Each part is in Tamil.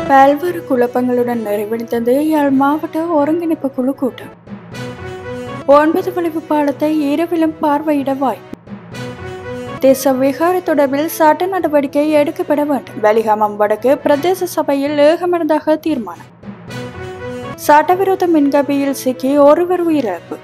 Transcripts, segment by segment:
பல்வேறு குழப்பங்களுடன் நிறைவடைந்தது யாழ் மாவட்ட ஒருங்கிணைப்பு குழு கூட்டம். 9 வளைவு பாலத்தை இரவிலும் பார்வையிட வாய்ப்பு. தேச விகார தொடர்பில் சட்ட நடவடிக்கை எடுக்கப்பட வேண்டும். வெலிகமம் வடக்கு பிரதேச சபையில் ஏகமனதாக தீர்மானம். சட்டவிரோத மின்கம்பியில் சிக்கி ஒருவர் உயிரிழப்பு.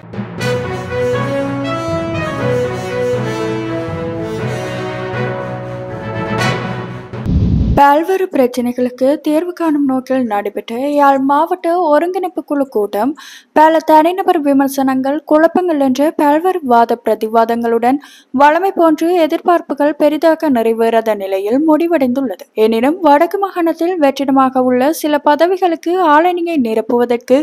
பல்வேறு பிரச்சினைகளுக்கு தீர்வு காணும் நோக்கில் நடைபெற்ற யாழ் மாவட்ட ஒருங்கிணைப்பு குழு கூட்டம் பல தனிநபர் விமர்சனங்கள், குழப்பங்கள் என்ற பல்வேறு வாத பிரதிவாதங்களுடன் வழமை போன்று எதிர்பார்ப்புகள் பெரிதாக நிறைவேறாத நிலையில் முடிவடைந்துள்ளது. எனினும் வடக்கு மாகாணத்தில் வெற்றிடமாக உள்ள சில பதவிகளுக்கு ஆளணியை நிரப்புவதற்கு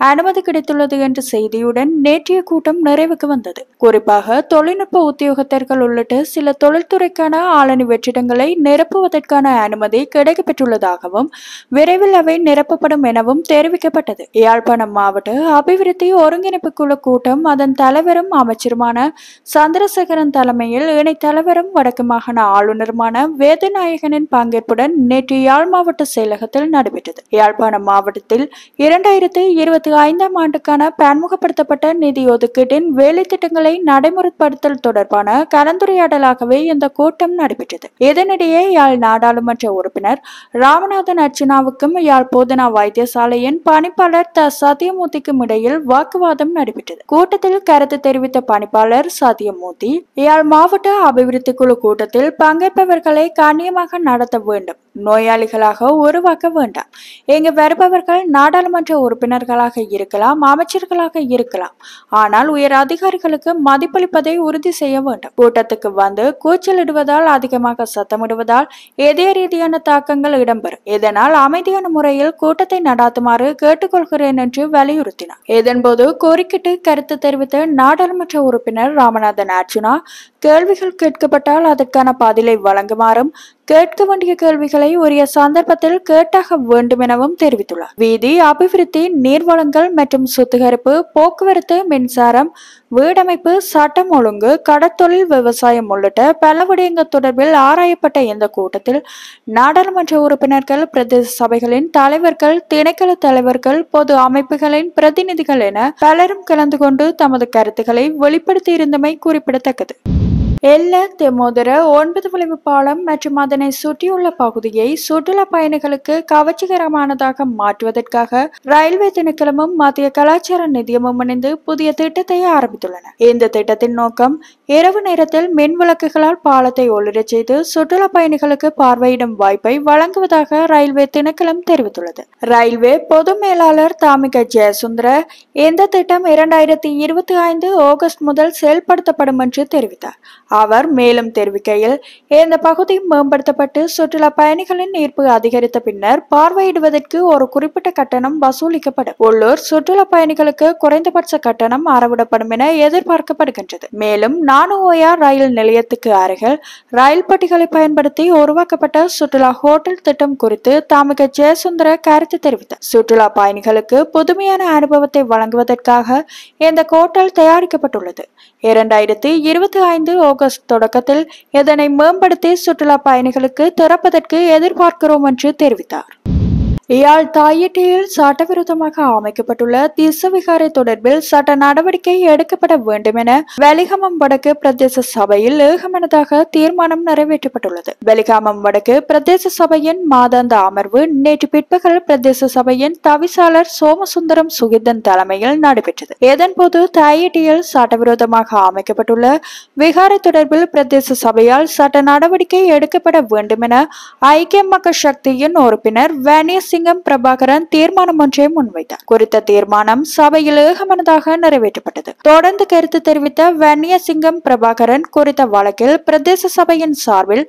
அனுமதி கிடைத்துள்ளது என்ற செய்தியுடன் நேற்றைய கூட்டம் நிறைவுக்கு வந்தது. குறிப்பாக தொழில்நுட்ப உத்தியோகத்தர்கள் உள்ளிட்ட சில தொழில்துறைக்கான ஆளணி வெற்றிடங்களை நிரப்புவதற்கான அனுமதி கிடைக்கப்பெற்றுள்ளதாகவும் விரைவில் அவை நிரப்பப்படும் எனவும் தெரிவிக்கப்பட்டது. யாழ்ப்பாணம் மாவட்ட அபிவிருத்தி ஒருங்கிணைப்பு குழு கூட்டம் அதன் தலைவரும் அமைச்சருமான சந்திரசேகரன் தலைமையில் இணை தலைவரும் வடக்கு மாகாண ஆளுநருமான வேதநாயகனின் பங்கேற்புடன் நேற்று யாழ் மாவட்ட செயலகத்தில் நடைபெற்றது. யாழ்ப்பாணம் மாவட்டத்தில் 2025 ஆண்டுக்கான பன்முகப்படுத்தப்பட்ட நிதி ஒதுக்கீட்டின் வேலை திட்டங்களை நடைமுறைப்படுத்தல் தொடர்பான கலந்துரையாடலாகவே இந்த கூட்டம் நடைபெற்றது. இதனிடையே யாழ் நாடாளுமன்ற உறுப்பினர் ராமநாதன் அர்ச்சனாவுக்கும் யாழ் போதனா வைத்தியசாலையின் பணிப்பாளர் சத்தியமூர்த்திக்கும் இடையில் வாக்குவாதம் நடைபெற்றது. கூட்டத்தில் கருத்து தெரிவித்த பணிப்பாளர் சத்தியமூர்த்தி, யாழ் மாவட்ட அபிவிருத்தி குழு கூட்டத்தில் பங்கேற்பவர்களை கண்ணியமாக நடத்த வேண்டும், நோயாளிகளாக உருவாக்க வேண்டாம். இங்கு வருபவர்கள் நாடாளுமன்ற உறுப்பினர்களாக இருக்கலாம், அமைச்சர்களாக இருக்கலாம், ஆனால் உயர் அதிகாரிகளுக்கு மதிப்பளிப்பதை உறுதி செய்ய வேண்டும். கூட்டத்துக்கு வந்து கூச்சலிடுவதால், அதிகமாக சத்தமிடுவதால் இதய ரீதியான தாக்கங்கள் இடம்பெறும். இதனால் அமைதியான முறையில் கூட்டத்தை நடாத்துமாறு கேட்டுக்கொள்கிறேன் என்று வலியுறுத்தினார். இதன்போது கோரிக்கிட்டு கருத்து தெரிவித்த நாடாளுமன்ற உறுப்பினர் ராமநாதன் அர்ச்சனா, கேள்விகள் கேட்கப்பட்டால் அதற்கான பதிலை வழங்குமாறும், கேட்க வேண்டிய கேள்விகளை உரிய சந்தர்ப்பத்தில் கேட்டாக வேண்டும் எனவும் தெரிவித்துள்ளார். வீதி அபிவிருத்தி, நீர்வளங்கள் மற்றும் சுத்திகரிப்பு, போக்குவரத்து, மின்சாரம், வீடமைப்பு, சட்டம் ஒழுங்கு, கடற்தொழில், விவசாயம் உள்ளிட்ட பல விடயங்கள் தொடர்பில் ஆராயப்பட்ட இந்த கூட்டத்தில் நாடாளுமன்ற உறுப்பினர்கள், பிரதேச சபைகளின் தலைவர்கள், திணைக்கள தலைவர்கள், பொது அமைப்புகளின் பிரதிநிதிகள் என பலரும் கலந்து கொண்டு தமது கருத்துக்களை வெளிப்படுத்தியிருந்தமை குறிப்பிடத்தக்கது. எல்ல தெமோதர 9 வளைவு பாலம் மற்றும் அதனை சுற்றியுள்ள பகுதியை சுற்றுலா பயணிகளுக்கு கவர்ச்சிகரமானதாக மாற்றுவதற்காக ரயில்வே திணைக்களமும் மத்திய கலாச்சார நிதியமும் இணைந்து புதிய திட்டத்தை ஆரம்பித்துள்ளன. இந்த திட்டத்தின் நோக்கம் இரவு நேரத்தில் மின் விளக்குகளால் பாலத்தை ஒளிரச் செய்து சுற்றுலா பயணிகளுக்கு பார்வையிடும் வாய்ப்பை வழங்குவதாக ரயில்வே திணைக்களம் தெரிவித்துள்ளது. ரயில்வே பொது மேலாளர் தாமிக ஜெயசுந்தர இந்த திட்டம் 2025 ஆகஸ்ட் முதல் செயல்படுத்தப்படும் என்று தெரிவித்தார். அவர் மேலும் தெரிவிக்கையில், இந்த பகுதி மேம்படுத்தப்பட்டு சுற்றுலா பயணிகளின் ஈர்ப்பு அதிகரித்த பின்னர் பார்வையிடுவதற்கு ஒரு குறிப்பிட்ட கட்டணம் வசூலிக்கப்படும். உள்ளூர் சுற்றுலா பயணிகளுக்கு குறைந்தபட்ச கட்டணம் அறவிடப்படும் என எதிர்பார்க்கப்படுகின்றது. மேலும் நானுஓயா ரயில் நிலையத்துக்கு அருகில் ரயில் பெட்டிகளை பயன்படுத்தி உருவாக்கப்பட்ட சுற்றுலா ஹோட்டல் திட்டம் குறித்து தாமிக ஜெயசுந்தர கருத்து தெரிவித்தார். சுற்றுலா பயணிகளுக்கு புதுமையான அனுபவத்தை வழங்குவதற்காக இந்த ஹோட்டல் தயாரிக்கப்பட்டுள்ளது. 2025 ஆகஸ்ட் தொடக்கத்தில் இதனை மேம்படுத்தி சுற்றுலா பயணிகளுக்கு திறப்பதற்கு எதிர்பார்க்கிறோம் என்று தெரிவித்தார். யாழ் தாயிட்டியில் சட்டவிரோதமாக அமைக்கப்பட்டுள்ள திசவிகாரை தொடர்பில் சட்ட நடவடிக்கை எடுக்கப்பட வேண்டும் என வெலிகமம் வடக்கு பிரதேச சபையில் ஏகமனதாக தீர்மானம் நிறைவேற்றப்பட்டுள்ளது. வெலிகமம் வடக்கு பிரதேச சபையின் மாதாந்த அமர்வு நேற்று பிற்பகல் பிரதேச சபையின் தவிசாளர் சோமசுந்தரம் சுகிர்தன் தலைமையில் நடைபெற்றது. இதன்போது தாயிட்டியில் சட்டவிரோதமாக அமைக்கப்பட்டுள்ள விகாரை தொடர்பில் பிரதேச சபையால் சட்ட நடவடிக்கை எடுக்கப்பட வேண்டும் என ஐக்கிய மக்கள் சக்தியின் உறுப்பினர் வன்னிய சிங்கம் பிரபாகரன் தீர்மானம் ஒன்றை முன்வைத்தார். குறித்த தீர்மானம் சபையில் ஏகமனதாக நிறைவேற்றப்பட்டது. தொடர்ந்து கருத்து தெரிவித்த வன்னிய சிங்கம் பிரபாகரன் குறித்த வழக்கில் பிரதேச சபையின் சார்பில்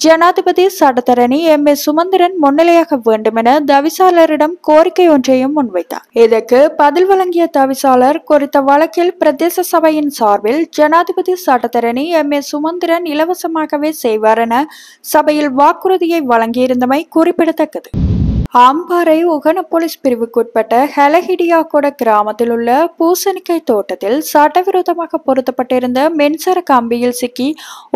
ஜனாதிபதி சட்டத்தரணி எம். ஏ. சுமந்திரன் முன்னிலையாக வேண்டும் என தவிசாளரிடம் கோரிக்கை ஒன்றையும் முன்வைத்தார். இதற்கு பதில் வழங்கிய தவிசாளர் குறித்த வழக்கில் பிரதேச சபையின் சார்பில் ஜனாதிபதி சட்டத்தரணி எம். ஏ. சுமந்திரன் இலவசமாகவே செய்வார் என சபையில் வாக்குறுதியை வழங்கியிருந்தமை குறிப்பிடத்தக்கது. அம்பாறை உகன போலீஸ் பிரிவுக்குட்பட்ட ஹெலஹிடியாகொட கிராமத்தில் உள்ள பூசணிக்காய் தோட்டத்தில் சட்டவிரோதமாக பொருத்தப்பட்டிருந்த மின்சார கம்பியில் சிக்கி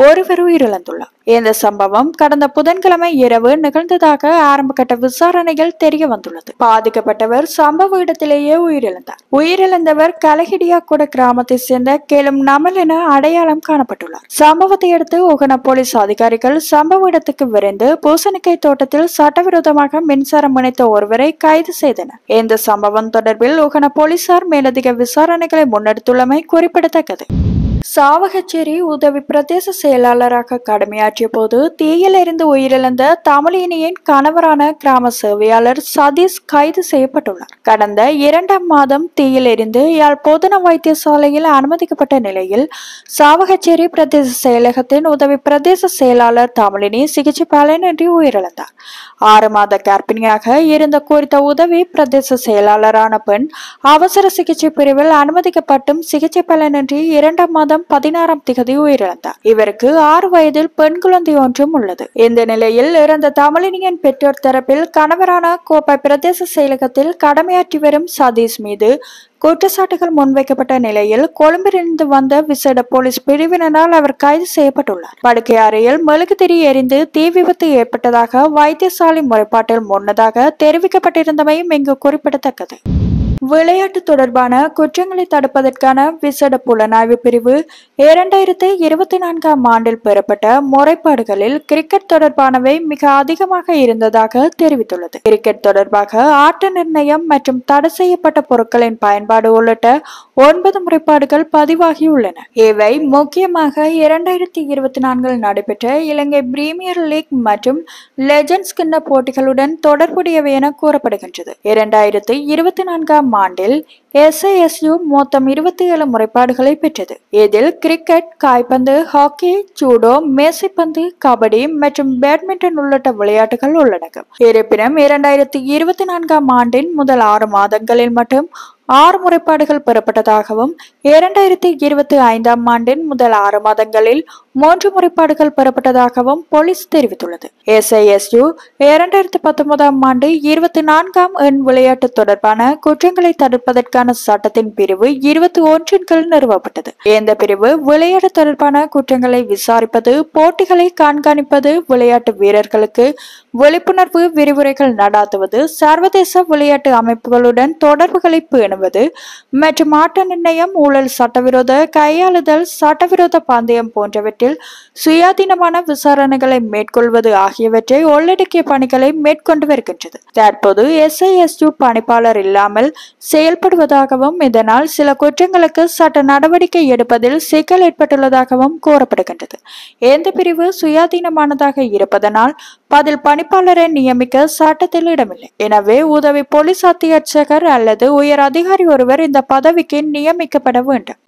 ஒருவர் உயிரிழந்துள்ளார். இந்த சம்பவம் கடந்த புதன்கிழமை இரவு நிகழ்ந்ததாக ஆரம்பகட்ட விசாரணைகள் தெரிய வந்துள்ளது. பாதிக்கப்பட்டவர் சம்பவ இடத்திலேயே உயிரிழந்தார். உயிரிழந்தவர் கலஹிடியாக்குட கிராமத்தை சேர்ந்த கேளும் நமல் என அடையாளம் காணப்பட்டுள்ளார். சம்பவத்தை அடுத்து உகன போலீஸ் அதிகாரிகள் சம்பவ இடத்துக்கு விரைந்து பூசணிக்காய் தோட்டத்தில் சட்டவிரோதமாக மின்சாரம் இணைத்த ஒருவரை கைது செய்தனர். இந்த சம்பவம் தொடர்பில் உகன போலீசார் மேலதிக விசாரணைகளை முன்னெடுத்துள்ளமை குறிப்பிடத்தக்கது. சாவகச்சேரி உதவி பிரதேச செயலாளராக கடமையாற்றிய போது தீயில் எரிந்து உயிரிழந்த தமிழினியின் கணவரான கிராம சேவையாளர் சதீஷ் கைது செய்யப்பட்டுள்ளார். கடந்த 2ஆம் மாதம் தீயில் எரிந்து யாழ் போதனா வைத்தியசாலையில் அனுமதிக்கப்பட்ட நிலையில் சாவகச்சேரி பிரதேச செயலகத்தின் உதவி பிரதேச செயலாளர் தமிழினி சிகிச்சை பலனின்றி உயிரிழந்தார். 6 மாத கர்ப்பிணியாக இருந்த குறித்த உதவி பிரதேச செயலாளரான பெண் அவசர சிகிச்சை பிரிவில் அனுமதிக்கப்பட்டும் சிகிச்சை பலனின்றி 2ஆம் மாதம் 16ஆம் திகதி உயிரிழந்தார். இவருக்கு 6 வயதில் பெண் குழந்தை ஒன்றும் உள்ளது. இந்த நிலையில் இறந்த தமிழினியின் பெற்றோர் தரப்பில் கணவரான கோப்பை பிரதேச செயலகத்தில் கடமையாற்றி வரும் சதீஷ் மீது குற்றச்சாட்டுகள் முன்வைக்கப்பட்ட நிலையில் கொழும்பிலிருந்து வந்த விசேட போலீஸ் பிரிவினரால் அவர் கைது செய்யப்பட்டுள்ளார். படுக்கை அறையில் மெழுகுதிரி எரிந்து தீ விபத்து ஏற்பட்டதாக வைத்தியசாலை முறைப்பாட்டில் முன்னதாக தெரிவிக்கப்பட்டிருந்தமையும் இங்கு குறிப்பிடத்தக்கது. விளையாட்டு தொடர்பான குற்றங்களை தடுப்பதற்கான விசேட புலனாய்வு பிரிவு 2024ஆம் ஆண்டில் பெறப்பட்ட முறைப்பாடுகளில் கிரிக்கெட் தொடர்பானவை மிக அதிகமாக இருந்ததாக தெரிவித்துள்ளது. கிரிக்கெட் தொடர்பாக ஆட்ட நிர்ணயம் மற்றும் தடை செய்யப்பட்ட பொருட்களின் பயன்பாடு உள்ளிட்ட 9 முறைப்பாடுகள் பதிவாகியுள்ளன. இவை முக்கியமாக 2024 நடைபெற்ற இலங்கை பிரீமியர் லீக் மற்றும் லெஜண்ட்ஸ் கிண்ண போட்டிகளுடன் தொடர்புடையவை என கூறப்படுகின்றது. 2024ஆம் ஆண்டில் SISU மொத்தம் 27 முறைப்பாடுகளை பெற்றது. இதில் கிரிக்கெட், காய்பந்து, ஹாக்கி, ஜூடோ, மேசைப்பந்து, கபடி மற்றும் பேட்மிண்டன் உள்ளிட்ட விளையாட்டுகள் உள்ளடங்கும். இருப்பினும் 2024ஆம் ஆண்டின் முதல் 6 மாதங்களில் மட்டும் 6 முறைப்பாடுகள் பெறப்பட்டதாகவும் 2025ஆம் ஆண்டின் முதல் 6 மாதங்களில் 3 முறைப்பாடுகள் பெறப்பட்டதாகவும் போலீஸ் தெரிவித்துள்ளது. SISU 2019ஆம் ஆண்டு 24ஆம் எண் விளையாட்டு தொடர்பான குற்றங்களை தடுப்பதற்கான சட்டத்தின் பிரிவு 21 கீழ் நிறுவப்பட்டது. இந்த பிரிவு விளையாட்டு தொடர்பான குற்றங்களை விசாரிப்பது, போட்டிகளை கண்காணிப்பது, விளையாட்டு வீரர்களுக்கு விழிப்புணர்வு விரிவுரைகள் நடாத்துவது, சர்வதேச விளையாட்டு அமைப்புகளுடன் தொடர்புகளை பேணுவது மற்றும் ஆட்ட நிர்ணயம், ஊழல், சட்டவிரோத கையாளுதல், சட்டவிரோத பந்தயம் போன்றவற்றில் சுயாதீனமான விசாரணைகளை மேற்கொள்வது ஆகியவற்றை உள்ளடக்கிய பணிகளை மேற்கொண்டு வருகின்றது. தற்போது SISU பணிப்பாளர் இல்லாமல் செயல்படுவதாகவும் இதனால் சில குற்றங்களுக்கு சட்ட நடவடிக்கை எடுப்பதில் சிக்கல் ஏற்பட்டுள்ளதாகவும் கூறப்படுகின்றது. இந்த பிரிவு சுயாதீனமானதாக இருப்பதனால் பதில் பணிப்பாளரை நியமிக்க சட்டத்தில் இடமில்லை. எனவே உதவி போலீஸ் அத்தியட்சகர் அல்லது உயர் அதிகாரி ஒருவர் இந்த பதவிக்கு நியமிக்கப்பட வேண்டும்.